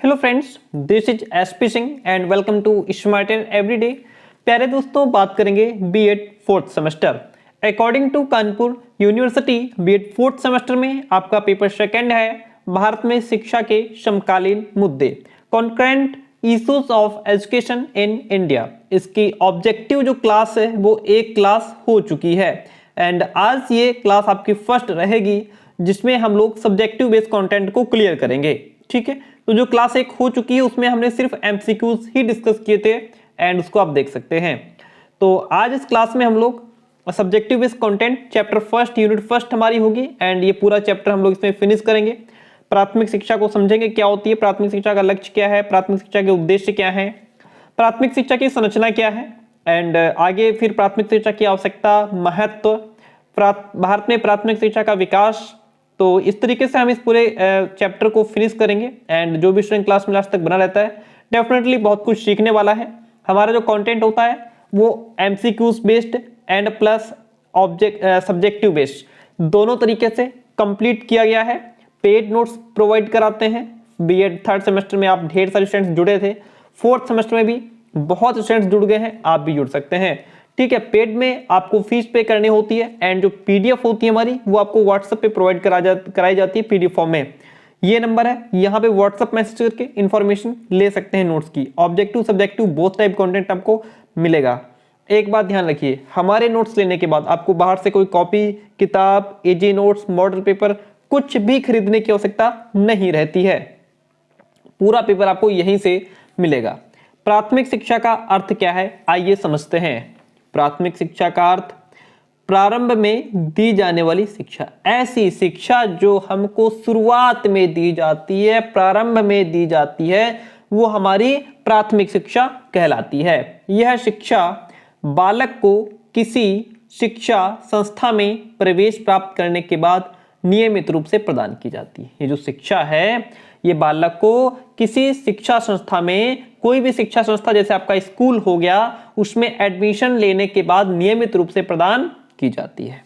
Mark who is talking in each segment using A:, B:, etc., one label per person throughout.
A: Hello friends, this is SP Singh and welcome to smart and everyday. प्यारे दोस्तों, बात करेंगे BEd fourth semester. According to Kanpur university, BEd fourth semester में आपका paper second है भारत में शिक्षा के समकालीन मुद्दे, concurrent issues of education in India. इसकी ऑब्जेक्टिव जो क्लास है वो एक क्लास हो चुकी है एंड आज ये क्लास आपकी फर्स्ट रहेगी जिसमें हम लोग सब्जेक्टिव बेस्ड कंटेंट को क्लियर करेंगे। ठीक है, तो जो क्लास एक हो चुकी है उसमें हमने सिर्फ एमसीक्यूज ही डिस्कस किए थे एंड उसको आप देख सकते हैं। तो आज इस क्लास में हम लोग subjective based content chapter first unit first हमारी होगी एंड ये पूरा चैप्टर हम लोग इसमें फिनिश करेंगे। प्राथमिक शिक्षा को समझेंगे, क्या होती है प्राथमिक शिक्षा का लक्ष्य क्या है, प्राथमिक शिक्षा के उद्देश्य क्या है, प्राथमिक शिक्षा की संरचना क्या है एंड आगे फिर प्राथमिक शिक्षा की आवश्यकता, महत्व, भारत में प्राथमिक शिक्षा का विकास। तो इस तरीके से हम इस पूरे चैप्टर को फिनिश करेंगे एंड जो भी स्टूडेंट क्लास में लास्ट तक बना रहता है डेफिनेटली बहुत कुछ सीखने वाला है। हमारा जो कंटेंट होता है वो MCQs based and plus subjective based दोनों तरीके से कंप्लीट किया गया है। पेड नोट्स प्रोवाइड कराते हैं। बीएड थर्ड सेमेस्टर में आप ढेर सारे स्टूडेंट्स जुड़े थे, फोर्थ सेमेस्टर में भी बहुत स्टूडेंट्स जुड़ गए हैं, आप भी जुड़ सकते हैं। ठीक है, पेड में आपको फीस पे करनी होती है एंड जो पीडीएफ होती है हमारी वो आपको व्हाट्सएप पे प्रोवाइड कराई जाती है पीडीएफ फॉर्म में। ये नंबर है, यहाँ पे व्हाट्सएप मैसेज करके इन्फॉर्मेशन ले सकते हैं नोट्स की। Objective subjective both type content आपको मिलेगा। एक बात ध्यान रखिए, हमारे नोट्स लेने के बाद आपको बाहर से कोई कॉपी, किताब, एजी नोट्स, मॉडल पेपर कुछ भी खरीदने की आवश्यकता नहीं रहती है। पूरा पेपर आपको यहीं से मिलेगा। प्राथमिक शिक्षा का अर्थ क्या है, आइए समझते हैं। प्राथमिक शिक्षा का अर्थ प्रारंभ में दी जाने वाली शिक्षा, ऐसी शिक्षा जो हमको शुरुआत में दी जाती है, प्रारंभ में दी जाती है, वो हमारी प्राथमिक शिक्षा कहलाती है। यह शिक्षा बालक को किसी शिक्षा संस्था में प्रवेश प्राप्त करने के बाद नियमित रूप से प्रदान की जाती है। ये जो शिक्षा है ये बालक को किसी शिक्षा संस्था में, कोई भी शिक्षा संस्था जैसे आपका स्कूल हो गया, उसमें एडमिशन लेने के बाद नियमित रूप से प्रदान की जाती है।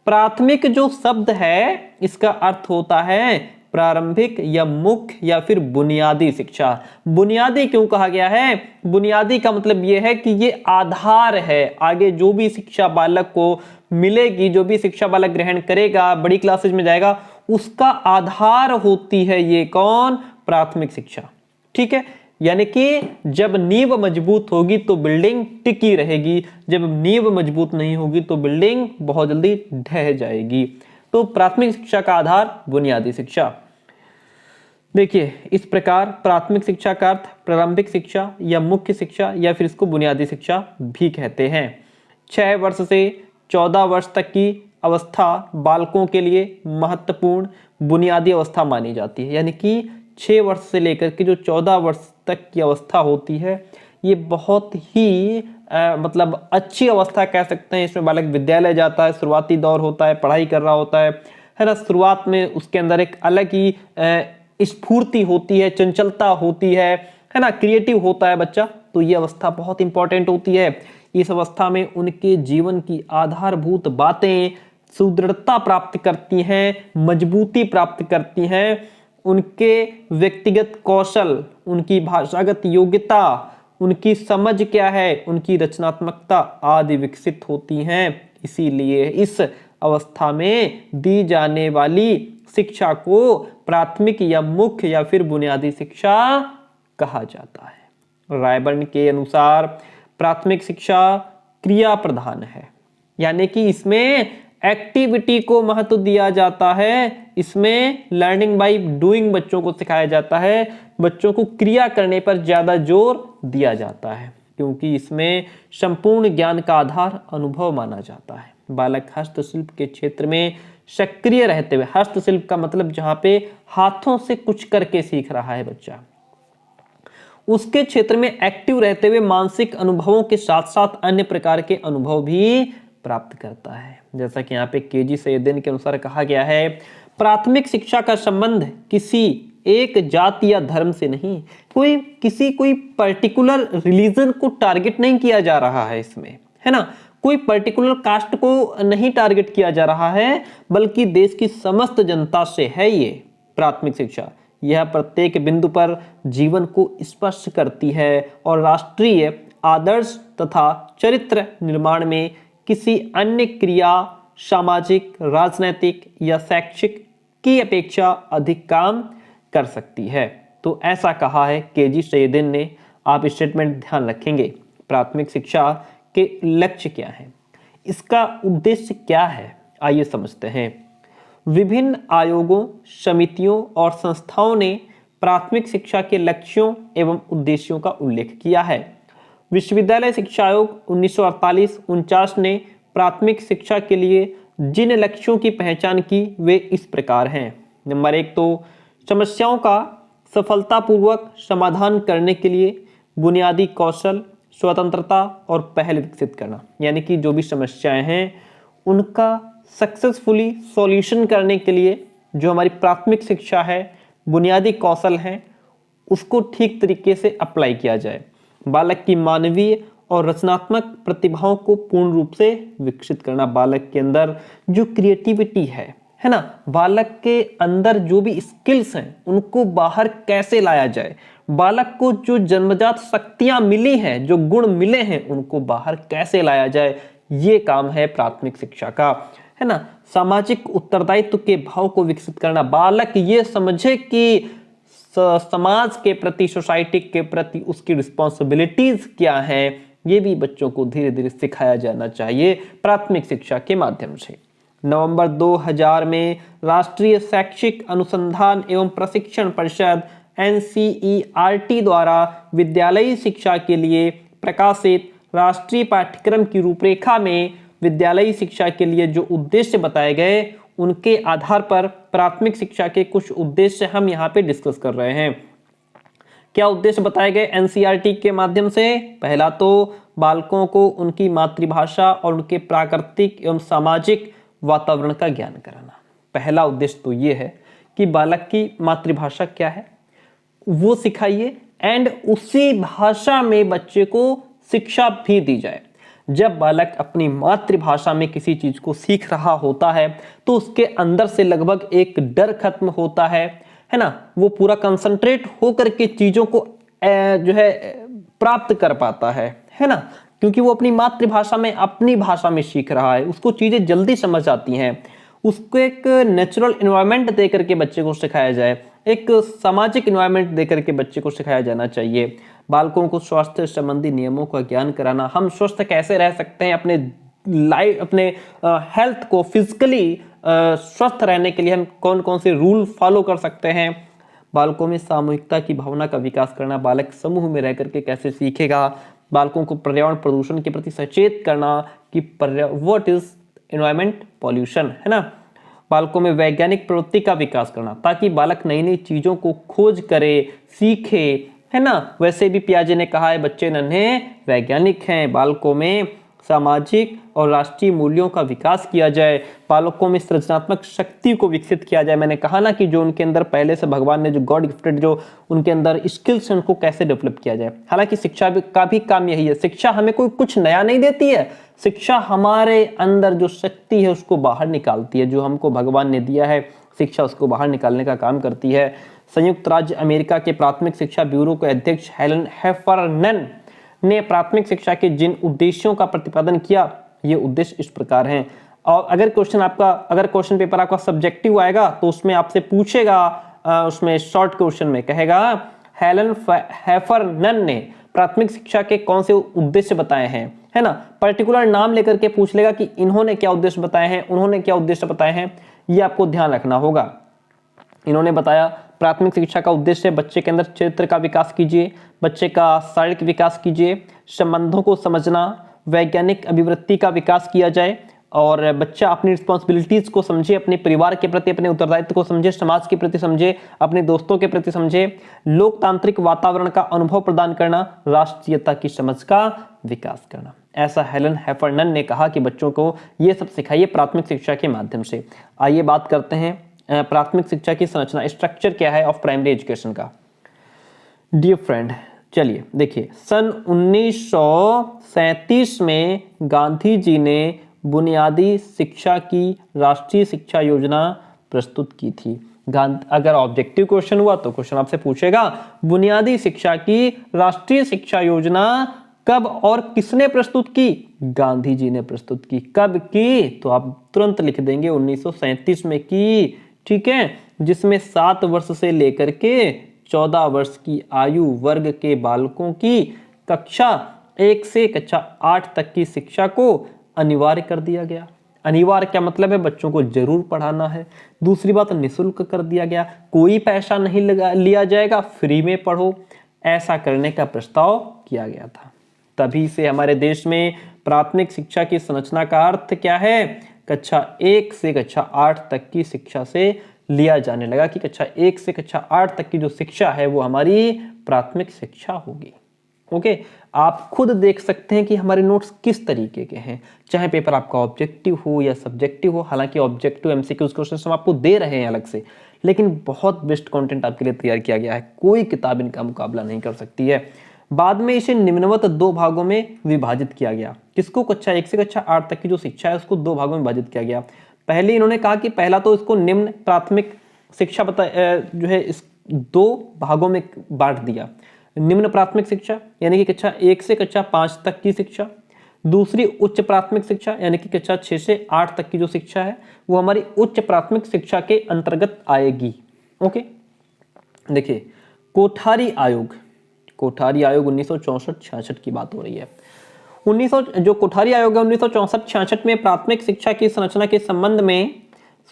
A: प्राथमिक जो शब्द है इसका अर्थ होता है प्रारंभिक या मुख्य या फिर बुनियादी शिक्षा। बुनियादी क्यों कहा गया है? बुनियादी का मतलब यह है कि ये आधार है, आगे जो भी शिक्षा बालक को मिलेगी, जो भी शिक्षा बालक ग्रहण करेगा, बड़ी क्लासेज में जाएगा, उसका आधार होती है ये कौन? प्राथमिक शिक्षा। ठीक है, यानी कि जब नींव मजबूत होगी तो बिल्डिंग टिकी रहेगी, जब नींव मजबूत नहीं होगी तो बिल्डिंग बहुत जल्दी ढह जाएगी। तो प्राथमिक शिक्षा का आधार बुनियादी शिक्षा। देखिए, इस प्रकार प्राथमिक शिक्षा का अर्थ प्रारंभिक शिक्षा या मुख्य शिक्षा या फिर इसको बुनियादी शिक्षा भी कहते हैं। 6 वर्ष से 14 वर्ष तक की अवस्था बालकों के लिए महत्वपूर्ण बुनियादी अवस्था मानी जाती है। यानी कि 6 वर्ष से लेकर के जो 14 वर्ष तक की अवस्था होती है ये बहुत ही मतलब अच्छी अवस्था कह सकते हैं। इसमें बालक विद्यालय जाता है, शुरुआती दौर होता है, पढ़ाई कर रहा होता है ना। शुरुआत में उसके अंदर एक अलग ही स्फूर्ति होती है, चंचलता होती है ना, क्रिएटिव होता है बच्चा। तो ये अवस्था बहुत इंपॉर्टेंट होती है। इस अवस्था में उनके जीवन की आधारभूत बातें सुदृढ़ता प्राप्त करती हैं, मजबूती प्राप्त करती हैं। उनके व्यक्तिगत कौशल, उनकी भाषागत योग्यता, उनकी समझ क्या है, उनकी रचनात्मकता आदि विकसित होती हैं। इसीलिए इस अवस्था में दी जाने वाली शिक्षा को प्राथमिक या मुख्य या फिर बुनियादी शिक्षा कहा जाता है। रायबर्न के अनुसार प्राथमिक शिक्षा क्रिया प्रधान है, यानी कि इसमें एक्टिविटी को महत्व दिया जाता है। इसमें लर्निंग बाय डूइंग बच्चों को सिखाया जाता है, बच्चों को क्रिया करने पर ज्यादा जोर दिया जाता है, क्योंकि इसमें संपूर्ण ज्ञान का आधार अनुभव माना जाता है। बालक हस्तशिल्प के क्षेत्र में सक्रिय रहते हुए, हस्तशिल्प का मतलब जहां पे हाथों से कुछ करके सीख रहा है बच्चा, उसके क्षेत्र में एक्टिव रहते हुए मानसिक अनुभवों के साथ साथ अन्य प्रकार के अनुभव भी प्राप्त करता है। जैसा कि यहाँ पे केजी सैयदन के अनुसार कहा गया है, प्राथमिक शिक्षा का संबंध किसी एक जाति या धर्म से नहीं, कोई पर्टिकुलर रिलीजन को टारगेट नहीं किया जा रहा है इसमें, है ना। कोई पर्टिकुलर कास्ट को नहीं टारगेट किया जा रहा है, बल्कि देश की समस्त जनता से है ये प्राथमिक शिक्षा। यह प्रत्येक बिंदु पर जीवन को स्पष्ट करती है और राष्ट्रीय आदर्श तथा चरित्र निर्माण में किसी अन्य क्रिया, सामाजिक, राजनैतिक या शैक्षिक की अपेक्षा अधिक काम कर सकती है। तो ऐसा कहा है केजी सैयदीन ने। आप स्टेटमेंट ध्यान रखेंगे। प्राथमिक शिक्षा के लक्ष्य क्या हैं, इसका उद्देश्य क्या है, आइए समझते हैं। विभिन्न आयोगों, समितियों और संस्थाओं ने प्राथमिक शिक्षा के लक्ष्यों एवं उद्देश्यों का उल्लेख किया है। विश्वविद्यालय शिक्षा आयोग 1948-49 ने प्राथमिक शिक्षा के लिए जिन लक्ष्यों की पहचान की वे इस प्रकार हैं। नंबर 1 तो समस्याओं का सफलतापूर्वक समाधान करने के लिए बुनियादी कौशल, स्वतंत्रता और पहल विकसित करना, यानी कि जो भी समस्याएं हैं उनका सक्सेसफुली सॉल्यूशन करने के लिए जो हमारी प्राथमिक शिक्षा है, बुनियादी कौशल हैं, उसको ठीक तरीके से अप्लाई किया जाए। बालक की मानवीय और रचनात्मक प्रतिभाओं को पूर्ण रूप से विकसित करना। बालक के अंदर जो क्रिएटिविटी है ना, बालक के अंदर जो भी स्किल्स हैं उनको बाहर कैसे लाया जाए, बालक को जो जन्मजात शक्तियां मिली हैं, जो गुण मिले हैं, उनको बाहर कैसे लाया जाए, ये काम है प्राथमिक शिक्षा का, है ना। सामाजिक उत्तरदायित्व के भाव को विकसित करना। बालक ये समझे कि समाज के प्रति, सोसाइटी के प्रति उसकी रिस्पॉन्सिबिलिटीज क्या हैं, ये भी बच्चों को धीरे धीरे सिखाया जाना चाहिए प्राथमिक शिक्षा के माध्यम से। नवंबर 2000 में राष्ट्रीय शैक्षिक अनुसंधान एवं प्रशिक्षण परिषद NCERT द्वारा विद्यालयी शिक्षा के लिए प्रकाशित राष्ट्रीय पाठ्यक्रम की रूपरेखा में विद्यालयी शिक्षा के लिए जो उद्देश्य बताए गए, उनके आधार पर प्राथमिक शिक्षा के कुछ उद्देश्य हम यहाँ पे डिस्कस कर रहे हैं। क्या उद्देश्य बताए गए NCERT के माध्यम से? पहला तो बालकों को उनकी मातृभाषा और उनके प्राकृतिक एवं सामाजिक वातावरण का ज्ञान कराना। पहला उद्देश्य तो ये है कि बालक की मातृभाषा क्या है वो सिखाइए एंड उसी भाषा में बच्चे को शिक्षा भी दी जाए। जब बालक अपनी मातृभाषा में किसी चीज को सीख रहा होता है तो उसके अंदर से लगभग एक डर खत्म होता है ना। वो पूरा कंसंट्रेट होकर के चीजों को जो है प्राप्त कर पाता है ना, क्योंकि वो अपनी मातृभाषा में, अपनी भाषा में सीख रहा है, उसको चीजें जल्दी समझ आती हैं। उसको एक नेचुरल एनवायरनमेंट दे करके बच्चे को सिखाया जाए, एक सामाजिक एनवायरनमेंट दे करके बच्चे को सिखाया जाना चाहिए। बालकों को स्वास्थ्य संबंधी नियमों का ज्ञान कराना। हम स्वस्थ कैसे रह सकते हैं, अपने लाइफ, अपने हेल्थ को फिजिकली स्वस्थ रहने के लिए हम कौन कौन से रूल फॉलो कर सकते हैं। बालकों में सामूहिकता की भावना का विकास करना। बालक समूह में रह करके कैसे सीखेगा। बालकों को पर्यावरण प्रदूषण के प्रति सचेत करना कि व्हाट इज एनवायरमेंट पॉल्यूशन, है ना। बालकों में वैज्ञानिक प्रवृत्ति का विकास करना ताकि बालक नई नई चीजों को खोज करे, सीखे, है ना। वैसे भी पियाजे ने कहा है बच्चे नन्हे वैज्ञानिक हैं। बालकों में सामाजिक और राष्ट्रीय मूल्यों का विकास किया जाए। बालकों में सृजनात्मक शक्ति को विकसित किया जाए। मैंने कहा ना कि जो उनके अंदर पहले से भगवान ने जो गॉड गिफ्टेड जो उनके अंदर स्किल्स हैं उनको कैसे डेवलप किया जाए। हालांकि शिक्षा का भी काम यही है। शिक्षा हमें कोई कुछ नया नहीं देती है, शिक्षा हमारे अंदर जो शक्ति है उसको बाहर निकालती है। जो हमको भगवान ने दिया है शिक्षा उसको बाहर निकालने का काम करती है। संयुक्त राज्य अमेरिका के प्राथमिक शिक्षा ब्यूरो के अध्यक्ष हेलन हेफरनन ने प्राथमिक शिक्षा के जिन उद्देश्यों का प्रतिपादन किया, ये उद्देश्य इस प्रकार हैं। और अगर क्वेश्चन पेपर आपका सब्जेक्टिव आएगा तो उसमें आपसे पूछेगा, उसमें शॉर्ट क्वेश्चन में कहेगा हेलन हेफरनन ने प्राथमिक शिक्षा के कौन से उद्देश्य बताए हैं, है ना। पर्टिकुलर नाम लेकर के पूछ लेगा कि इन्होंने क्या उद्देश्य बताए हैं, उन्होंने क्या उद्देश्य बताए हैं, ये आपको ध्यान रखना होगा। इन्होंने बताया प्राथमिक शिक्षा का उद्देश्य बच्चे के अंदर चरित्र का विकास कीजिए, बच्चे का शारीरिक विकास कीजिए, संबंधों को समझना, वैज्ञानिक अभिवृत्ति का विकास किया जाए और बच्चा अपनी रिस्पॉन्सिबिलिटीज को समझे, अपने परिवार के प्रति अपने उत्तरदायित्व को समझे, समाज के प्रति समझे, अपने दोस्तों के प्रति समझे, लोकतांत्रिक वातावरण का अनुभव प्रदान करना, राष्ट्रीयता की समझ का विकास करना। ऐसा हेलन हेफरनन ने कहा कि बच्चों को ये सब सिखाइए प्राथमिक शिक्षा के माध्यम से। आइए बात करते हैं प्राथमिक शिक्षा की संरचना, स्ट्रक्चर क्या है ऑफ प्राइमरी एजुकेशन का। डियर फ्रेंड, चलिए देखिए, सन 1937 में गांधी जी ने बुनियादी शिक्षा की राष्ट्रीय शिक्षा योजना प्रस्तुत की थी। अगर ऑब्जेक्टिव क्वेश्चन हुआ तो क्वेश्चन आपसे पूछेगा बुनियादी शिक्षा की राष्ट्रीय शिक्षा योजना कब और किसने प्रस्तुत की? गांधी जी ने प्रस्तुत की। कब की? तो आप तुरंत लिख देंगे 1937 में की। ठीक है, जिसमें 7 वर्ष से लेकर के 14 वर्ष की आयु वर्ग के बालकों की कक्षा 1 से कक्षा 8 तक की शिक्षा को अनिवार्य कर दिया गया। अनिवार्य क्या मतलब है? बच्चों को जरूर पढ़ाना है। दूसरी बात, निःशुल्क कर दिया गया, कोई पैसा नहीं लिया जाएगा, फ्री में पढ़ो, ऐसा करने का प्रस्ताव किया गया था। तभी से हमारे देश में प्राथमिक शिक्षा की संरचना का अर्थ क्या है? कक्षा 1 से कक्षा 8 तक की शिक्षा से लिया जाने लगा कि कक्षा 1 से कक्षा 8 तक की जो शिक्षा है वो हमारी प्राथमिक शिक्षा होगी। ओके, आप खुद देख सकते हैं कि हमारे नोट्स किस तरीके के हैं, चाहे पेपर आपका ऑब्जेक्टिव हो या सब्जेक्टिव हो। हालांकि ऑब्जेक्टिव एमसीक्यूज क्वेश्चन हम आपको दे रहे हैं अलग से, लेकिन बहुत बेस्ट कंटेंट आपके लिए तैयार किया गया है, कोई किताब इनका मुकाबला नहीं कर सकती है। बाद में इसे निम्नवत 2 भागों में विभाजित किया गया। किसको? कक्षा 1 से कक्षा 8 तक की जो शिक्षा है उसको 2 भागों में विभाजित किया गया। पहले इन्होंने कहा कि पहला तो इसको निम्न प्राथमिक शिक्षा जो है इस 2 भागों में बांट दिया। निम्न प्राथमिक शिक्षा यानी कि कक्षा 1 से कक्षा 5 तक की शिक्षा, दूसरी उच्च प्राथमिक शिक्षा यानी कि कक्षा 6 से 8 तक की जो शिक्षा है वो हमारी उच्च प्राथमिक शिक्षा के अंतर्गत आएगी। ओके, देखिए कोठारी आयोग 1964-66 की बात हो रही है। जो कोठारी आयोग है 1964-66 में प्राथमिक शिक्षा की संरचना के संबंध में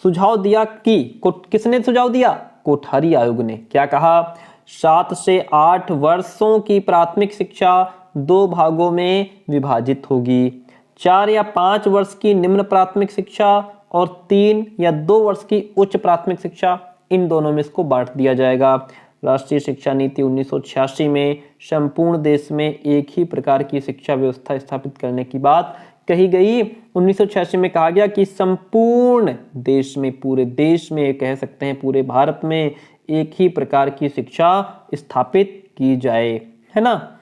A: सुझाव दिया कि किसने सुझाव दिया? कोठारी आयोग ने। क्या कहा? 7 से 8 वर्षों की प्राथमिक शिक्षा 2 भागों में विभाजित होगी। 4 या 5 वर्ष की निम्न प्राथमिक शिक्षा और 3 या 2 वर्ष की उच्च प्राथमिक शिक्षा, इन दोनों में इसको बांट दिया जाएगा। राष्ट्रीय शिक्षा नीति 1986 में संपूर्ण देश में एक ही प्रकार की शिक्षा व्यवस्था स्थापित करने की बात कही गई। 1986 में कहा गया कि संपूर्ण देश में, पूरे देश में कह सकते हैं पूरे भारत में एक ही प्रकार की शिक्षा स्थापित की जाए, है ना।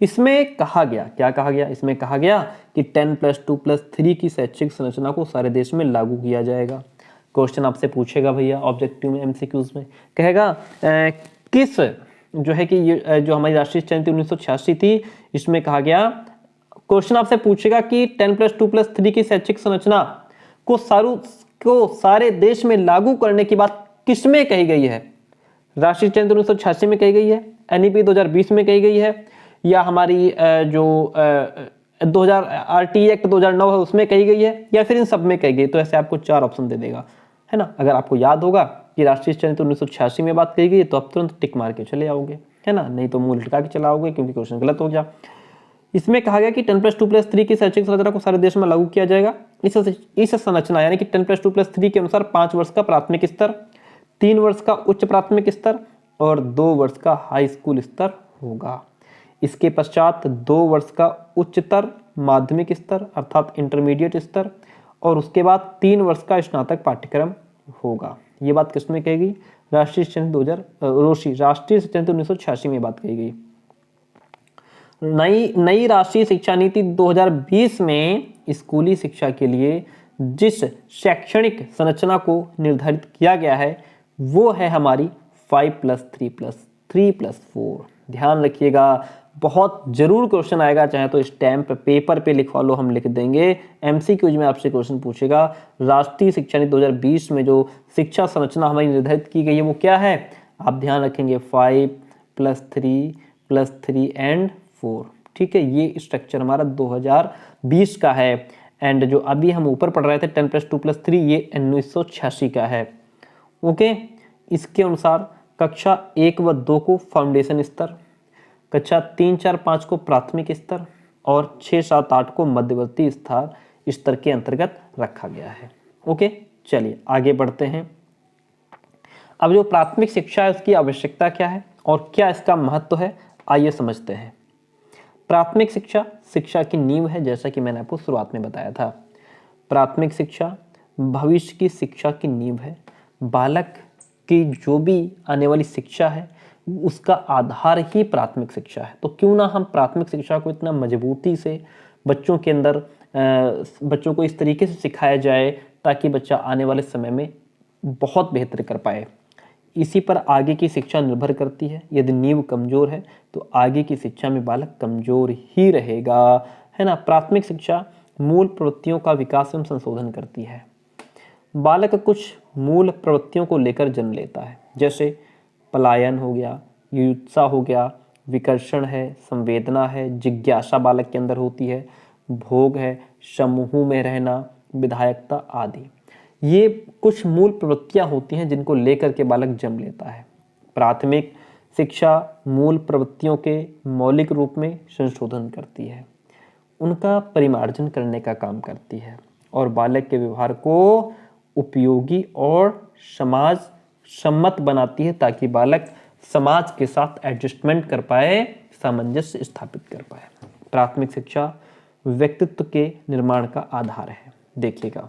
A: इसमें कहा गया, क्या कहा गया? इसमें कहा गया कि 10+2+3 की शैक्षिक संरचना को सारे देश में लागू किया जाएगा। क्वेश्चन आपसे पूछेगा भैया ऑब्जेक्टिव में, एमसीक्यूज में, कहेगा किस जो है कि ये जो हमारी राष्ट्रीय शिक्षा नीति 1986 थी इसमें कहा गया, क्वेश्चन आपसे पूछेगा कि 10+2+3 की शैक्षिक संरचना को सारे देश में लागू करने की बात किसमें कही गई है? राष्ट्रीय शिक्षा नीति 1986 में कही गई है, एनईपी 2020 में कही गई है, या हमारी जो 2000 आरटी एक्ट 2009 है उसमें कही गई है, या फिर इन सब में कही गई? तो ऐसे आपको 4 ऑप्शन दे देगा, है ना। अगर आपको याद होगा कि राष्ट्रीय शिक्षा नीति 1986 में बात कही गई तो आप तुरंत टिक मार के चले आओगे, है ना, नहीं तो मुंह लटका के चला आओगे क्योंकि क्वेश्चन गलत हो गया। इसमें कहा गया कि 10+2+3 की शैक्षिक संरचना को सारे देश में लागू किया जाएगा। इस संरचना यानी कि 10+2+3 के अनुसार 5 वर्ष का प्राथमिक स्तर, 3 वर्ष का उच्च प्राथमिक स्तर और 2 वर्ष का हाई स्कूल स्तर होगा। इसके पश्चात 2 वर्ष का उच्चतर माध्यमिक स्तर अर्थात इंटरमीडिएट स्तर और उसके बाद 3 वर्ष का स्नातक पाठ्यक्रम होगा। ये बात किसमें कही गई? राष्ट्रीय शिक्षा नीति 1986 में बात कही गई। नई राष्ट्रीय शिक्षा नीति 2020 में स्कूली शिक्षा के लिए जिस शैक्षणिक संरचना को निर्धारित किया गया है वो है हमारी 5+3+3+4। ध्यान रखिएगा, बहुत जरूर क्वेश्चन आएगा, चाहे तो स्टैम्प पेपर पे लिखवा लो, हम लिख देंगे। एमसीक्यूज में आपसे क्वेश्चन पूछेगा राष्ट्रीय शिक्षा नीति 2020 में जो शिक्षा संरचना हमारी निर्धारित की गई है वो क्या है? आप ध्यान रखेंगे 5+3+3 एंड 4। ठीक है, ये स्ट्रक्चर हमारा 2020 का है एंड जो अभी हम ऊपर पढ़ रहे थे 10+2+3 ये 1986 का है। ओके, इसके अनुसार कक्षा 1 व 2 को फाउंडेशन स्तर, कक्षा 3, 4, 5 को प्राथमिक स्तर और 6, 7, 8 को मध्यवर्ती स्तर के अंतर्गत रखा गया है। ओके, चलिए आगे बढ़ते हैं। अब जो प्राथमिक शिक्षा है उसकी आवश्यकता क्या है और क्या इसका महत्व है, आइए समझते हैं। प्राथमिक शिक्षा शिक्षा की नींव है, जैसा कि मैंने आपको शुरुआत में बताया था। प्राथमिक शिक्षा भविष्य की शिक्षा की नींव है। बालक की जो भी आने वाली शिक्षा है उसका आधार ही प्राथमिक शिक्षा है। तो क्यों ना हम प्राथमिक शिक्षा को इतना मजबूती से बच्चों के अंदर बच्चों को इस तरीके से सिखाया जाए ताकि बच्चा आने वाले समय में बहुत बेहतर कर पाए। इसी पर आगे की शिक्षा निर्भर करती है। यदि नींव कमजोर है तो आगे की शिक्षा में बालक कमजोर ही रहेगा, है ना। प्राथमिक शिक्षा मूल प्रवृत्तियों का विकास एवं संशोधन करती है। बालक कुछ मूल प्रवृत्तियों को लेकर जन्म लेता है, जैसे पलायन हो गया, युत्सा हो गया, विकर्षण है, संवेदना है, जिज्ञासा बालक के अंदर होती है, भोग है, समूह में रहना, विधायकता आदि। ये कुछ मूल प्रवृत्तियां होती हैं जिनको लेकर के बालक जन्म लेता है। प्राथमिक शिक्षा मूल प्रवृत्तियों के मौलिक रूप में संशोधन करती है, उनका परिमार्जन करने का काम करती है और बालक के व्यवहार को उपयोगी और समाज सम्मत बनाती है, ताकि बालक समाज के साथ एडजस्टमेंट कर पाए, सामंजस्य स्थापित कर पाए। प्राथमिक शिक्षा व्यक्तित्व के निर्माण का आधार है। देखिएगा,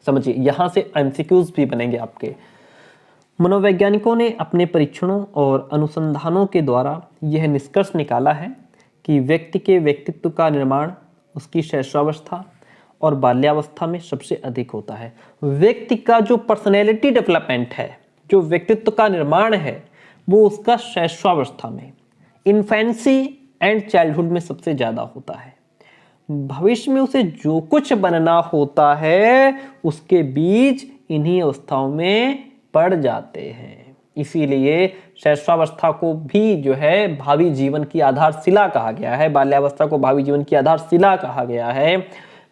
A: समझिए, यहां से एमसीक्यूज भी बनेंगे आपके। मनोवैज्ञानिकों ने अपने परीक्षणों और अनुसंधानों के द्वारा यह निष्कर्ष निकाला है कि व्यक्ति के व्यक्तित्व का निर्माण उसकी शैशवावस्था और बाल्यावस्था में सबसे अधिक होता है। व्यक्ति का जो पर्सनैलिटी डेवलपमेंट है, जो व्यक्तित्व का निर्माण है, वो उसका शैशवावस्था में, इन्फेंसी एंड चाइल्डहुड में सबसे ज्यादा होता है। भविष्य में उसे जो कुछ बनना होता है उसके बीज इन्हीं अवस्थाओं में पड़ जाते हैं। इसीलिए शैशवावस्था को भी जो है भावी जीवन की आधारशिला कहा गया है, बाल्यावस्था को भावी जीवन की आधारशिला कहा गया है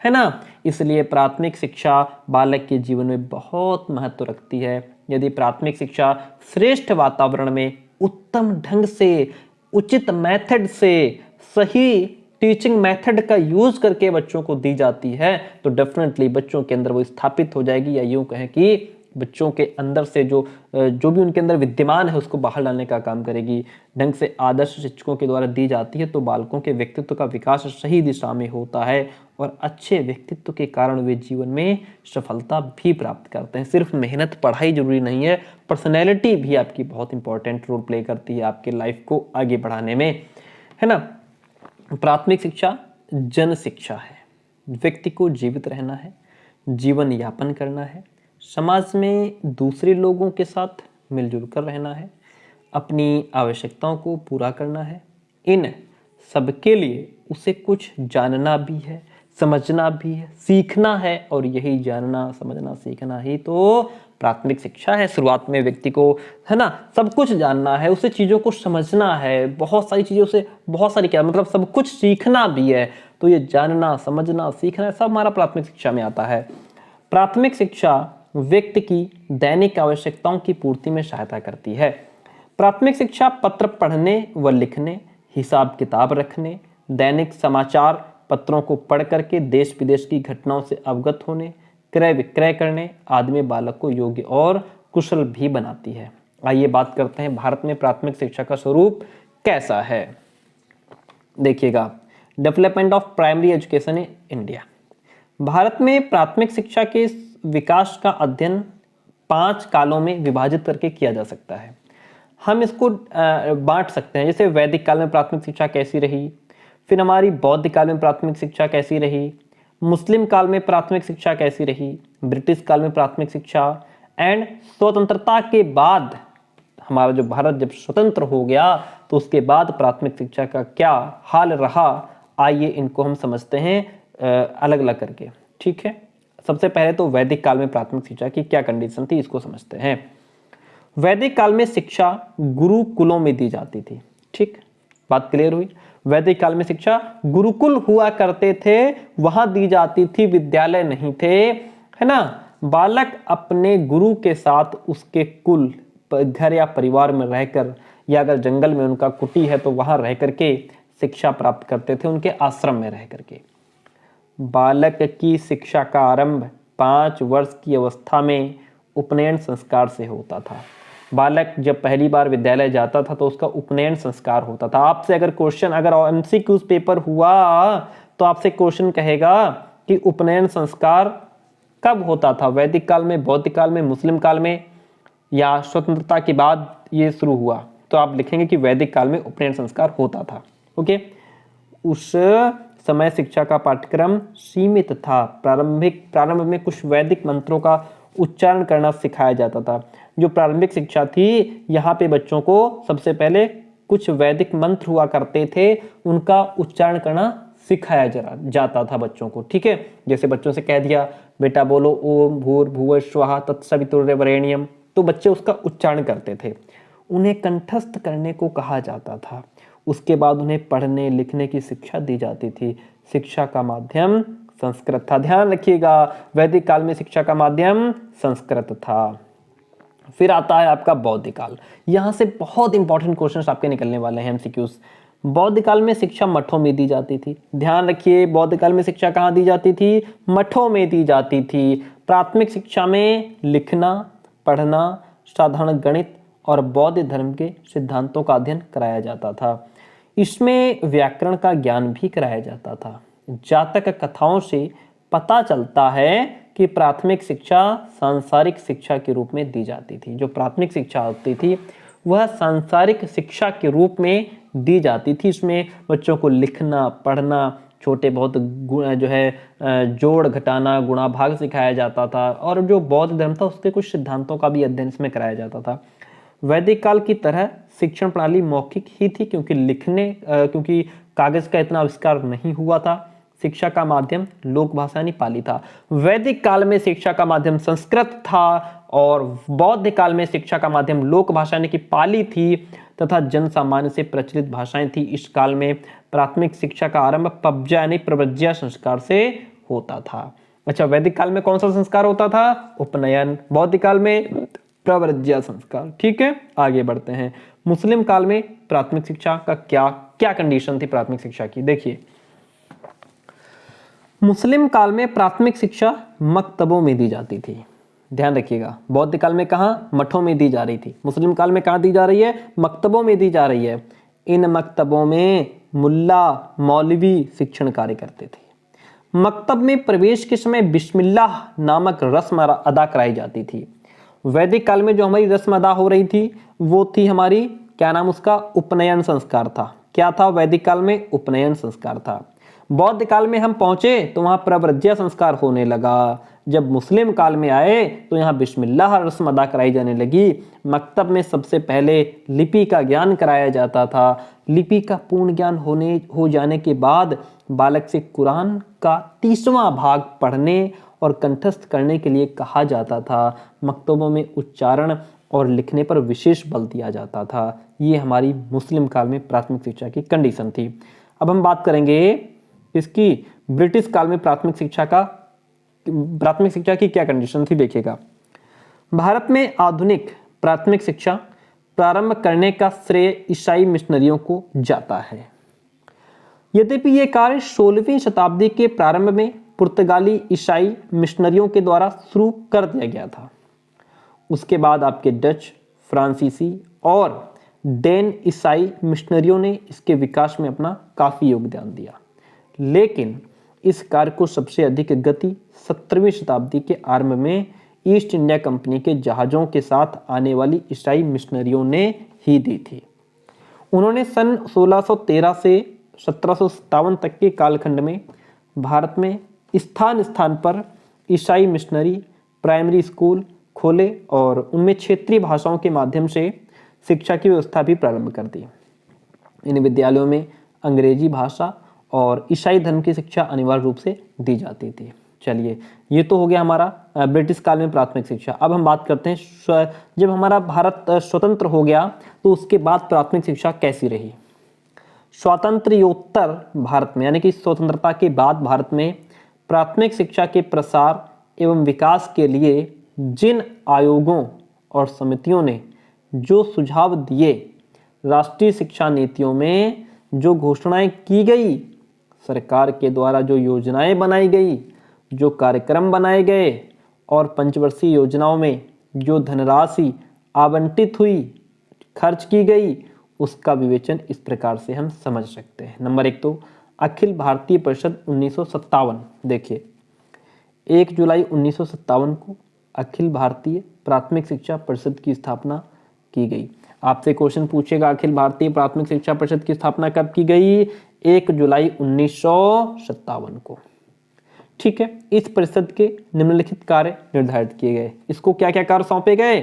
A: ना। इसलिए प्राथमिक शिक्षा बालक के जीवन में बहुत महत्व रखती है। यदि प्राथमिक शिक्षा श्रेष्ठ वातावरण में उत्तम ढंग से, उचित मेथड से, सही टीचिंग मेथड का यूज करके बच्चों को दी जाती है तो डेफिनेटली बच्चों के अंदर वो स्थापित हो जाएगी, या यूं कहें कि बच्चों के अंदर से जो भी उनके अंदर विद्यमान है उसको बाहर लाने का काम करेगी। ढंग से आदर्श शिक्षकों के द्वारा दी जाती है तो बालकों के व्यक्तित्व का विकास सही दिशा में होता है और अच्छे व्यक्तित्व के कारण वे जीवन में सफलता भी प्राप्त करते हैं। सिर्फ मेहनत पढ़ाई जरूरी नहीं है, पर्सनैलिटी भी आपकी बहुत इंपॉर्टेंट रोल प्ले करती है आपके लाइफ को आगे बढ़ाने में, है ना। प्राथमिक शिक्षा जन शिक्षा है। व्यक्ति को जीवित रहना है, जीवन यापन करना है, समाज में दूसरे लोगों के साथ मिलजुल कर रहना है, अपनी आवश्यकताओं को पूरा करना है। इन सबके लिए उसे कुछ जानना भी है, समझना भी है, सीखना है, और यही जानना, समझना, सीखना ही तो प्राथमिक शिक्षा है। शुरुआत में व्यक्ति को, है ना, सब कुछ जानना है, उसे चीज़ों को समझना है, बहुत सारी चीज़ें उसे, बहुत सारी क्या मतलब सब कुछ सीखना भी है। तो ये जानना, समझना, सीखना सब हमारा प्राथमिक शिक्षा में आता है। प्राथमिक शिक्षा व्यक्ति की दैनिक आवश्यकताओं की पूर्ति में सहायता करती है। प्राथमिक शिक्षा पत्र पढ़ने व लिखने, हिसाब किताब रखने, दैनिक समाचार पत्रों को पढ़ करके देश विदेश की घटनाओं से अवगत होने, क्रय विक्रय करने आदि में बालक को योग्य और कुशल भी बनाती है। आइए बात करते हैं भारत में प्राथमिक शिक्षा का स्वरूप कैसा है। देखिएगा, development of primary education in India. Bharat में प्राथमिक शिक्षा के विकास का अध्ययन 5 कालों में विभाजित करके किया जा सकता है। हम इसको बांट सकते हैं, जैसे वैदिक काल में प्राथमिक शिक्षा कैसी रही, फिर हमारी बौद्ध काल में प्राथमिक शिक्षा कैसी रही, मुस्लिम काल में प्राथमिक शिक्षा कैसी रही, ब्रिटिश काल में प्राथमिक शिक्षा, एंड स्वतंत्रता के बाद हमारा जो भारत जब स्वतंत्र हो गया तो उसके बाद प्राथमिक शिक्षा का क्या हाल रहा। आइए इनको हम समझते हैं अलग अलग करके, ठीक है। सबसे पहले तो वैदिक काल में प्राथमिक शिक्षा की क्या कंडीशन थी, इसको समझते हैं। वैदिक काल में शिक्षा गुरुकुलों में दी जाती थी, ठीक, बात क्लियर हुई। वैदिक काल में शिक्षा गुरुकुल हुआ करते थे, वहां दी जाती थी, विद्यालय नहीं थे, है ना। बालक अपने गुरु के साथ उसके कुल, घर या परिवार में रहकर, या अगर जंगल में उनका कुटी है तो वहां रह करके शिक्षा प्राप्त करते थे, उनके आश्रम में रह करके। बालक की शिक्षा का आरंभ 5 वर्ष की अवस्था में उपनयन संस्कार से होता था। बालक जब पहली बार विद्यालय जाता था तो उसका उपनयन संस्कार होता था। आपसे अगर क्वेश्चन, अगर एमसीक्यू पेपर हुआ तो आपसे क्वेश्चन कहेगा कि उपनयन संस्कार कब होता था, वैदिक काल में, बौद्ध काल में, मुस्लिम काल में, या स्वतंत्रता के बाद ये शुरू हुआ, तो आप लिखेंगे कि वैदिक काल में उपनयन संस्कार होता था। ओके, उस समय शिक्षा का पाठ्यक्रम सीमित था। प्रारंभ में कुछ वैदिक मंत्रों का उच्चारण करना सिखाया जाता था। जो प्रारंभिक शिक्षा थी यहाँ पे बच्चों को सबसे पहले कुछ वैदिक मंत्र हुआ करते थे, उनका उच्चारण करना सिखाया जाता था बच्चों को। ठीक है, जैसे बच्चों से कह दिया बेटा बोलो ओम भूर्भुवः स्वः तत्सवितुर्वरेण्यम, तो बच्चे उसका उच्चारण करते थे। उन्हें कंठस्थ करने को कहा जाता था। उसके बाद उन्हें पढ़ने लिखने की शिक्षा दी जाती थी। शिक्षा का माध्यम संस्कृत था। ध्यान रखिएगा, वैदिक काल में शिक्षा का माध्यम संस्कृत था। फिर आता है आपका बौद्ध काल। यहां से बहुत इंपॉर्टेंट क्वेश्चंस आपके निकलने वाले हैं एमसीक्यूज। बौद्ध काल में शिक्षा मठों में दी जाती थी। ध्यान रखिए, बौद्ध काल में शिक्षा कहाँ दी जाती थी? मठों में दी जाती थी। प्राथमिक शिक्षा में लिखना, पढ़ना, साधारण गणित और बौद्ध धर्म के सिद्धांतों का अध्ययन कराया जाता था। इसमें व्याकरण का ज्ञान भी कराया जाता था। जातक कथाओं से पता चलता है कि प्राथमिक शिक्षा सांसारिक शिक्षा के रूप में दी जाती थी। जो प्राथमिक शिक्षा होती थी वह सांसारिक शिक्षा के रूप में दी जाती थी। इसमें बच्चों को लिखना, पढ़ना, छोटे बहुत जो है जोड़ घटाना, गुणा भाग सिखाया जाता था, और जो बौद्ध धर्म था उसके कुछ सिद्धांतों का भी अध्ययन इसमें कराया जाता था। वैदिक काल की तरह शिक्षण प्रणाली मौखिक ही थी, क्योंकि कागज का इतना आविष्कार नहीं हुआ था। शिक्षा का माध्यम लोक भाषा यानी पाली था। वैदिक काल में शिक्षा का माध्यम संस्कृत था और बौद्ध काल में शिक्षा का माध्यम लोक भाषा यानी कि पाली थी तथा जन सामान्य से प्रचलित भाषाएं थी। इस काल में प्राथमिक शिक्षा का आरंभ पब्जा यानी प्रव्रज्या संस्कार से होता था। अच्छा, वैदिक काल में कौन सा संस्कार होता था? उपनयन। बौद्ध काल में प्रव्रज्या संस्कार। ठीक है, आगे बढ़ते हैं। मुस्लिम काल में प्राथमिक शिक्षा का क्या कंडीशन थी प्राथमिक शिक्षा की? देखिए, मुस्लिम काल में प्राथमिक शिक्षा मक्तबों में दी जाती थी। ध्यान रखिएगा, बौद्ध काल में कहाँ? मठों में दी जा रही थी। मुस्लिम काल में कहाँ दी जा रही है? मक्तबों में दी जा रही है। इन मक्तबों में मुल्ला मौलवी शिक्षण कार्य करते थे। मक्तब में प्रवेश के समय बिस्मिल्लाह नामक रस्म अदा कराई जाती थी। वैदिक काल में जो हमारी रस्म अदा हो रही थी वो थी हमारी, क्या नाम उसका? उपनयन संस्कार था। क्या था वैदिक काल में? उपनयन संस्कार था। बौद्ध काल में हम पहुंचे तो वहां प्रव्रज्या संस्कार होने लगा। जब मुस्लिम काल में आए तो यहाँ बिस्मिल्लाह रस्म अदा कराई जाने लगी। मक्तब में सबसे पहले लिपि का ज्ञान कराया जाता था। लिपि का पूर्ण ज्ञान हो जाने के बाद बालक से कुरान का 30वां भाग पढ़ने और कंठस्थ करने के लिए कहा जाता था। मक्तबों में उच्चारण और लिखने पर विशेष बल दिया जाता था। ये हमारी मुस्लिम काल में प्राथमिक शिक्षा की कंडीशन थी। अब हम बात करेंगे इसकी ब्रिटिश काल में प्राथमिक शिक्षा की क्या कंडीशन थी? देखिएगा, भारत में आधुनिक प्राथमिक शिक्षा प्रारंभ करने का श्रेय ईसाई मिशनरियों को जाता है। यद्यपि यह कार्य 16वीं शताब्दी के प्रारंभ में पुर्तगाली ईसाई मिशनरियों के द्वारा शुरू कर दिया गया था। उसके बाद आपके डच, फ्रांसीसी और डेन ईसाई मिशनरियों ने इसके विकास में अपना काफी योगदान दिया, लेकिन इस कार्य को सबसे अधिक गति 17वीं शताब्दी के आरंभ में ईस्ट इंडिया कंपनी के जहाजों के साथ आने वाली ईसाई मिशनरियों ने ही दी थी। उन्होंने सन 1613 से 1757 तक के कालखंड में भारत में स्थान स्थान पर ईसाई मिशनरी प्राइमरी स्कूल खोले और उनमें क्षेत्रीय भाषाओं के माध्यम से शिक्षा की व्यवस्था भी प्रारंभ कर दी। इन विद्यालयों में अंग्रेजी भाषा और ईसाई धर्म की शिक्षा अनिवार्य रूप से दी जाती थी। चलिए, ये तो हो गया हमारा ब्रिटिश काल में प्राथमिक शिक्षा। अब हम बात करते हैं जब हमारा भारत स्वतंत्र हो गया तो उसके बाद प्राथमिक शिक्षा कैसी रही। स्वातंत्र्योत्तर भारत में यानी कि स्वतंत्रता के बाद भारत में प्राथमिक शिक्षा के प्रसार एवं विकास के लिए जिन आयोगों और समितियों ने जो सुझाव दिए, राष्ट्रीय शिक्षा नीतियों में जो घोषणाएं की गई, सरकार के द्वारा जो योजनाएं बनाई गई, जो कार्यक्रम बनाए गए और पंचवर्षीय योजनाओं में जो धनराशि आवंटित हुई, खर्च की गई, उसका विवेचन इस प्रकार से हम समझ सकते हैं। नंबर 1 तो अखिल भारतीय परिषद 1957। देखिए, 1 जुलाई 1957 को अखिल भारतीय प्राथमिक शिक्षा परिषद की स्थापना की गई। आपसे क्वेश्चन पूछेगा, अखिल भारतीय प्राथमिक शिक्षा परिषद की स्थापना कब की गई? 1 जुलाई 1957 को। ठीक है, इस परिषद के निम्नलिखित कार्य निर्धारित किए गए। इसको क्या क्या कार्य सौंपे गए?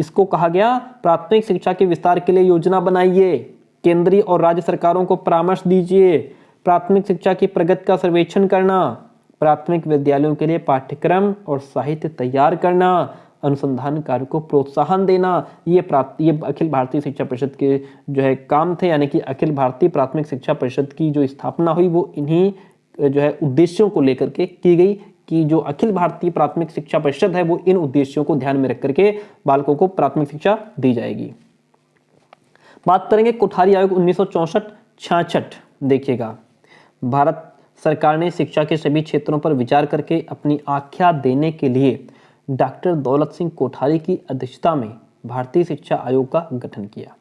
A: इसको कहा गया प्राथमिक शिक्षा के विस्तार के लिए योजना बनाइए, केंद्रीय और राज्य सरकारों को परामर्श दीजिए, प्राथमिक शिक्षा की प्रगति का सर्वेक्षण करना, प्राथमिक विद्यालयों के लिए पाठ्यक्रम और साहित्य तैयार करना, अनुसंधान कार्य को प्रोत्साहन देना। ये अखिल भारतीय शिक्षा परिषद के जो है काम थे, यानी कि अखिल भारतीय प्राथमिक शिक्षा परिषद की जो स्थापना हुई वो इन्हीं जो है उद्देश्यों को लेकर के की गई कि जो अखिल भारतीय प्राथमिक शिक्षा परिषद है वो इन उद्देश्यों को ध्यान में रख करके बालकों को प्राथमिक शिक्षा दी जाएगी। बात करेंगे कोठारी आयोग 1964-66। देखिएगा, भारत सरकार ने शिक्षा के सभी क्षेत्रों पर विचार करके अपनी आख्या देने के लिए डॉक्टर दौलत सिंह कोठारी की अध्यक्षता में भारतीय शिक्षा आयोग का गठन किया।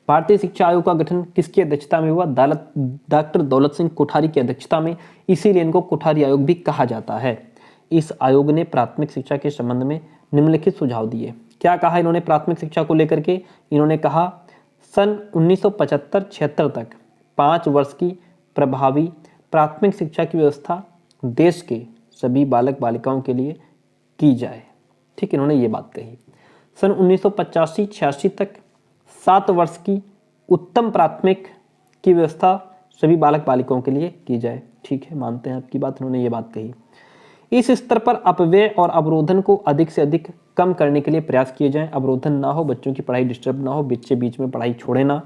A: भारतीय शिक्षा आयोग का गठन किसकी अध्यक्षता में हुआ? डॉक्टर दौलत सिंह कोठारी की अध्यक्षता में, इसीलिए इनको कोठारी आयोग भी कहा जाता है। इस आयोग ने प्राथमिक शिक्षा के संबंध में निम्नलिखित सुझाव दिए। क्या कहा इन्होंने प्राथमिक शिक्षा को लेकर के? इन्होंने कहा सन 1975-76 तक 5 वर्ष की प्रभावी प्राथमिक शिक्षा की व्यवस्था देश के सभी बालक बालिकाओं के लिए की जाए। ठीक, इन्होंने ये बात कही। सन 1985-86 तक 7 वर्ष की उत्तम प्राथमिक की व्यवस्था सभी बालक बालिकाओं के लिए की जाए। ठीक है, मानते हैं आपकी बात, इन्होंने ये बात कही। इस स्तर पर अपव्यय और अवरोधन को अधिक से अधिक कम करने के लिए प्रयास किए जाएं। अवरोधन ना हो, बच्चों की पढ़ाई डिस्टर्ब ना हो, बीच में पढ़ाई छोड़े ना।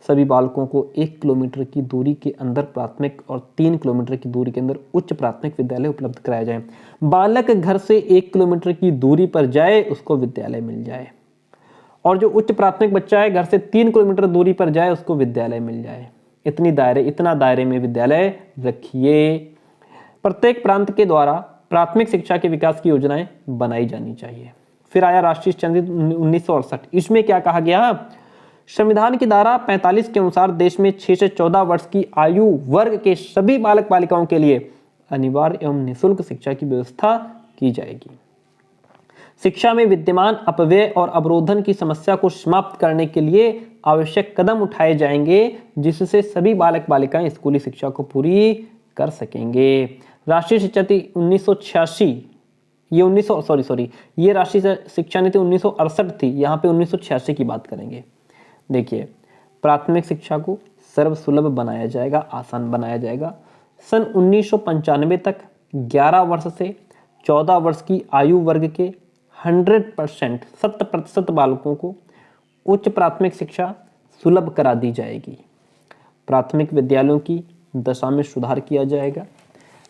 A: सभी बालकों को 1 किलोमीटर की दूरी के अंदर प्राथमिक और 3 किलोमीटर की दूरी के अंदर उच्च प्राथमिक विद्यालय उपलब्ध कराया जाए। बालक घर से 1 किलोमीटर की दूरी पर जाए उसको विद्यालय मिल जाए, और जो उच्च प्राथमिक बच्चा है घर से 3 किलोमीटर दूरी पर जाए उसको विद्यालय मिल जाए। इतना दायरे में विद्यालय रखिए। प्रत्येक प्रांत के द्वारा प्राथमिक शिक्षा के विकास की योजनाएं बनाई जानी चाहिए। फिर आया राष्ट्रीय शिक्षा नीति 1968। इसमें क्या कहा गया? संविधान की धारा 45 के अनुसार देश में 6 से 14 वर्ष की आयु वर्ग के सभी बालक बालिकाओं के लिए अनिवार्य एवं निःशुल्क शिक्षा की व्यवस्था की जाएगी। शिक्षा में विद्यमान अपव्यय और अवरोधन की समस्या को समाप्त करने के लिए आवश्यक कदम उठाए जाएंगे, जिससे सभी बालक बालिकाएं स्कूली शिक्षा को पूरी कर सकेंगे। राष्ट्रीय शिक्षा नीति 1986, ये राष्ट्रीय शिक्षा नीति 1968 थी, यहाँ पे 1986 की बात करेंगे। देखिए, प्राथमिक शिक्षा को सर्वसुलभ बनाया जाएगा, आसान बनाया जाएगा। सन 1995 तक 11 वर्ष से 14 वर्ष की आयु वर्ग के 100% बालकों को उच्च प्राथमिक शिक्षा सुलभ करा दी जाएगी। प्राथमिक विद्यालयों की दशा में सुधार किया जाएगा।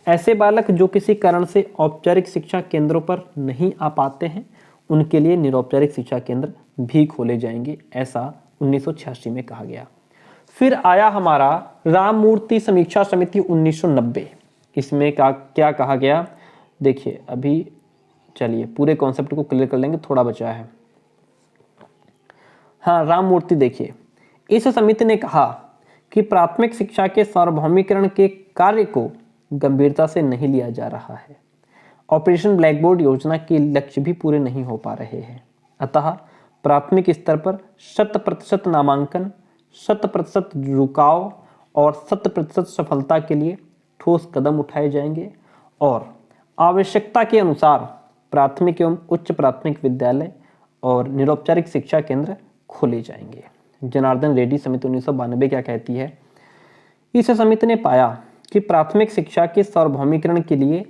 A: ऐसे बालक जो किसी कारण से औपचारिक शिक्षा केंद्रों पर नहीं आ पाते हैं, उनके लिए निरौपचारिक शिक्षा केंद्र भी खोले जाएंगे, ऐसा 1986 में कहा गया। फिर आया हमारा राममूर्ति समीक्षा समिति 1990। इसमें क्या कहा गया? देखिए, अभी चलिए पूरे कॉन्सेप्ट को क्लियर कर लेंगे, थोड़ा बचा है। हाँ, राममूर्ति, देखिए, इस समिति ने कहा कि प्राथमिक शिक्षा के सार्वभौमिकरण के कार्य को गंभीरता से नहीं लिया जा रहा है। ऑपरेशन ब्लैकबोर्ड योजना के लक्ष्य भी पूरे नहीं हो पा रहे हैं। अतः प्राथमिक स्तर पर 100% नामांकन, 100% रुकाव और 100% सफलता के लिए ठोस कदम उठाए जाएंगे और आवश्यकता के अनुसार प्राथमिक एवं उच्च प्राथमिक विद्यालय और निरौपचारिक शिक्षा केंद्र खोले जाएंगे। जनार्दन रेड्डी समिति 1992 क्या कहती है? इस समिति ने पाया कि प्राथमिक शिक्षा के सार्वभौमिकरण के लिए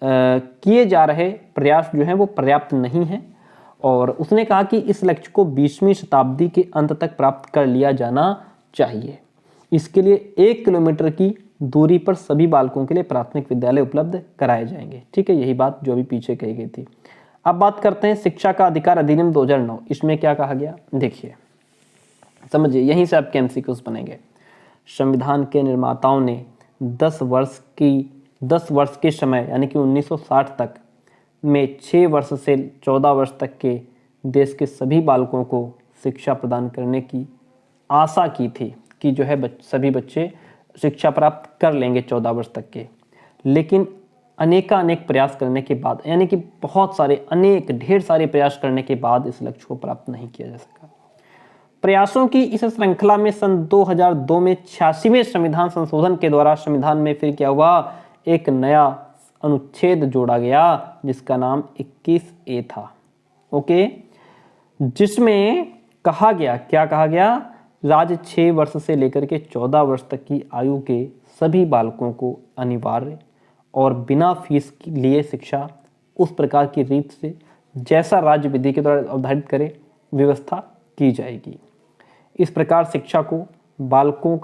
A: किए जा रहे प्रयास जो हैं वो पर्याप्त नहीं हैं, और उसने कहा कि इस लक्ष्य को 20वीं शताब्दी के अंत तक प्राप्त कर लिया जाना चाहिए। इसके लिए 1 किलोमीटर की दूरी पर सभी बालकों के लिए प्राथमिक विद्यालय उपलब्ध कराए जाएंगे। ठीक है, यही बात जो अभी पीछे कही गई थी। अब बात करते हैं शिक्षा का अधिकार अधिनियम 2009। इसमें क्या कहा गया? देखिए, समझिए, यहीं से आपके एमसीक्यूज बनेंगे। संविधान के निर्माताओं ने 10 वर्ष के समय यानी कि 1960 तक में 6 वर्ष से 14 वर्ष तक के देश के सभी बालकों को शिक्षा प्रदान करने की आशा की थी कि जो है सभी बच्चे शिक्षा प्राप्त कर लेंगे 14 वर्ष तक के। लेकिन अनेक प्रयास करने के बाद, यानी कि ढेर सारे प्रयास करने के बाद इस लक्ष्य को प्राप्त नहीं किया जा सका। प्रयासों की इस श्रृंखला में सन 2002 में 86वें संविधान संशोधन के द्वारा संविधान में फिर क्या हुआ? एक नया अनुच्छेद जोड़ा गया जिसका नाम 21A था। ओके, जिसमें कहा गया, क्या कहा गया, राज्य 6 वर्ष से लेकर के 14 वर्ष तक की आयु के सभी बालकों को अनिवार्य और बिना फीस लिए शिक्षा उस प्रकार की रीत से जैसा राज्य विधि के द्वारा अवधारित करे व्यवस्था की जाएगी। इस प्रकार शिक्षा को बालकों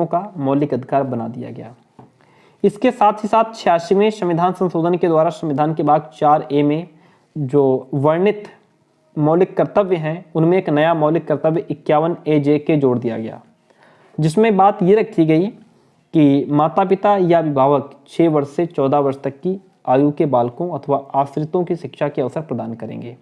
A: का मौलिक अधिकार बना दिया गया। इसके साथ ही साथ 86वें संविधान संशोधन के द्वारा संविधान के भाग 4A में जो वर्णित मौलिक कर्तव्य हैं उनमें एक नया मौलिक कर्तव्य 51AJ के जोड़ दिया गया, जिसमें बात ये रखी गई कि माता पिता या अभिभावक 6 वर्ष से 14 वर्ष तक की आयु के बालकों अथवा आश्रितों की शिक्षा के अवसर प्रदान करेंगे।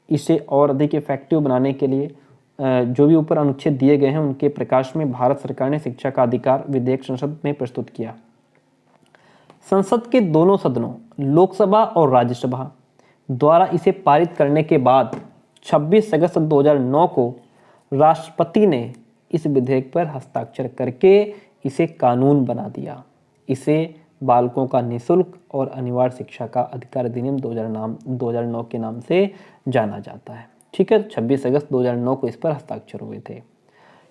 A: इसे और अधिक इफेक्टिव बनाने के लिए जो भी ऊपर अनुच्छेद दिए गए हैं उनके प्रकाश में भारत सरकार ने शिक्षा का अधिकार विधेयक संसद में प्रस्तुत किया। संसद के दोनों सदनों लोकसभा और राज्यसभा द्वारा इसे पारित करने के बाद 26 अगस्त 2009 को राष्ट्रपति ने इस विधेयक पर हस्ताक्षर करके इसे कानून बना दिया। इसे बालकों का निःशुल्क और अनिवार्य शिक्षा का अधिकार अधिनियम 2009 के नाम से जाना जाता है। ठीक है, 26 अगस्त 2009 को इस पर हस्ताक्षर हुए थे।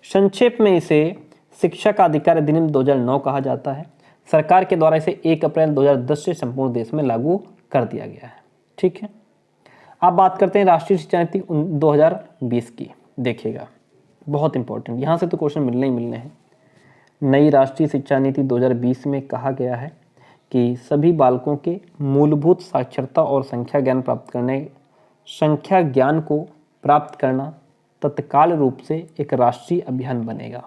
A: संक्षेप में इसे शिक्षा का अधिकार अधिनियम 2009 कहा जाता है। सरकार के द्वारा इसे 1 अप्रैल 2010 से संपूर्ण देश में लागू कर दिया गया है। ठीक है, अब बात करते हैं राष्ट्रीय शिक्षा नीति 2020 की। देखिएगा, बहुत इंपॉर्टेंट, यहाँ से तो क्वेश्चन मिलने ही मिलने हैं। नई राष्ट्रीय शिक्षा नीति 2020 में कहा गया है कि सभी बालकों के मूलभूत साक्षरता और संख्या ज्ञान को प्राप्त करना तत्काल रूप से एक राष्ट्रीय अभियान बनेगा,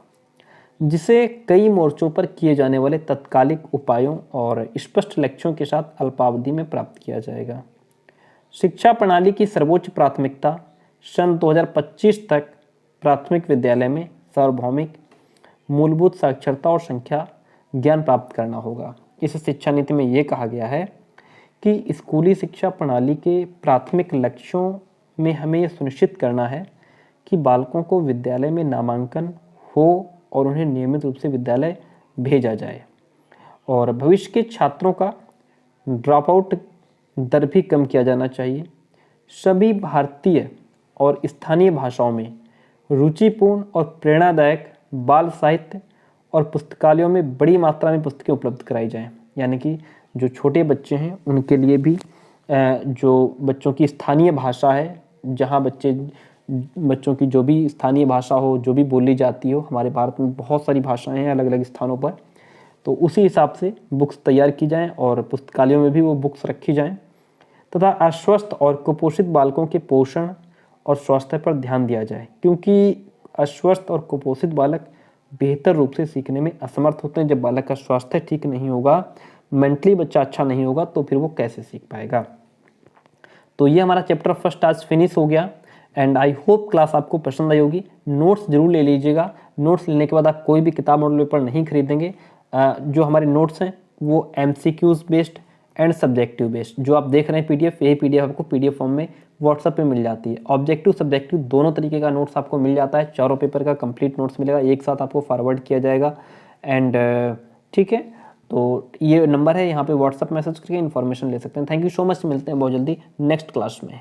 A: जिसे कई मोर्चों पर किए जाने वाले तत्कालिक उपायों और स्पष्ट लक्ष्यों के साथ अल्पावधि में प्राप्त किया जाएगा। शिक्षा प्रणाली की सर्वोच्च प्राथमिकता सन 2025 तक प्राथमिक विद्यालय में सार्वभौमिक मूलभूत साक्षरता और संख्या ज्ञान प्राप्त करना होगा। इस शिक्षा नीति में ये कहा गया है कि स्कूली शिक्षा प्रणाली के प्राथमिक लक्ष्यों में हमें यह सुनिश्चित करना है कि बालकों को विद्यालय में नामांकन हो और उन्हें नियमित रूप से विद्यालय भेजा जाए, और भविष्य के छात्रों का ड्रॉप आउट दर भी कम किया जाना चाहिए। सभी भारतीय और स्थानीय भाषाओं में रुचिपूर्ण और प्रेरणादायक बाल साहित्य और पुस्तकालयों में बड़ी मात्रा में पुस्तकें उपलब्ध कराई जाएं। यानी कि जो छोटे बच्चे हैं उनके लिए भी जो बच्चों की स्थानीय भाषा है, जहाँ बच्चों की जो भी स्थानीय भाषा हो, जो भी बोली जाती हो, हमारे भारत में बहुत सारी भाषाएं हैं अलग अलग स्थानों पर, तो उसी हिसाब से बुक्स तैयार की जाएं और पुस्तकालयों में भी वो बुक्स रखी जाएं, तथा अस्वस्थ और कुपोषित बालकों के पोषण और स्वास्थ्य पर ध्यान दिया जाए, क्योंकि अस्वस्थ और कुपोषित बालक बेहतर रूप से सीखने में असमर्थ होते हैं। जब बालक का स्वास्थ्य ठीक नहीं होगा, मेंटली बच्चा अच्छा नहीं होगा, तो फिर वो कैसे सीख पाएगा। तो ये हमारा चैप्टर फर्स्ट आज फिनिश हो गया एंड आई होप क्लास आपको पसंद आई होगी। नोट्स जरूर ले लीजिएगा। नोट्स लेने के बाद आप कोई भी किताब मॉडल पेपर नहीं खरीदेंगे। जो हमारे नोट्स हैं वो MCQs based and subjective based, जो आप देख रहे हैं PDF, यही PDF आपको PDF फॉर्म में व्हाट्सएप पे मिल जाती है। ऑब्जेक्टिव सब्जेक्टिव दोनों तरीके का नोट्स आपको मिल जाता है। चारों पेपर का कंप्लीट नोट्स मिलेगा, एक साथ आपको फॉरवर्ड किया जाएगा। एंड ठीक है, तो ये नंबर है, यहाँ पे व्हाट्सएप मैसेज करके इन्फॉर्मेशन ले सकते हैं। थैंक यू सो मच, मिलते हैं बहुत जल्दी नेक्स्ट क्लास में।